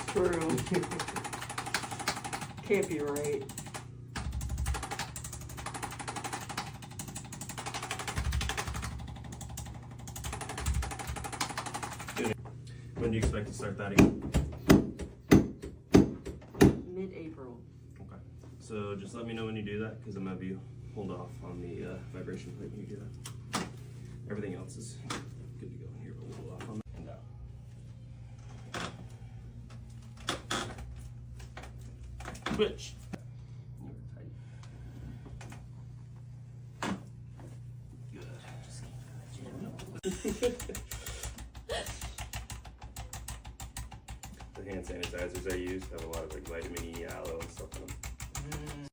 True. Can't be right. When do you expect to start that again? Mid-April. Okay. So just let me know when you do that, because I'm gonna have you hold off on the vibration plate when you do that. Everything else is good to go in here, but we'll hold off on that. And out. Switch. You're tight. Good. Just keep that jam. The hand sanitizers I use have a lot of like vitamin E, aloe, and stuff in them.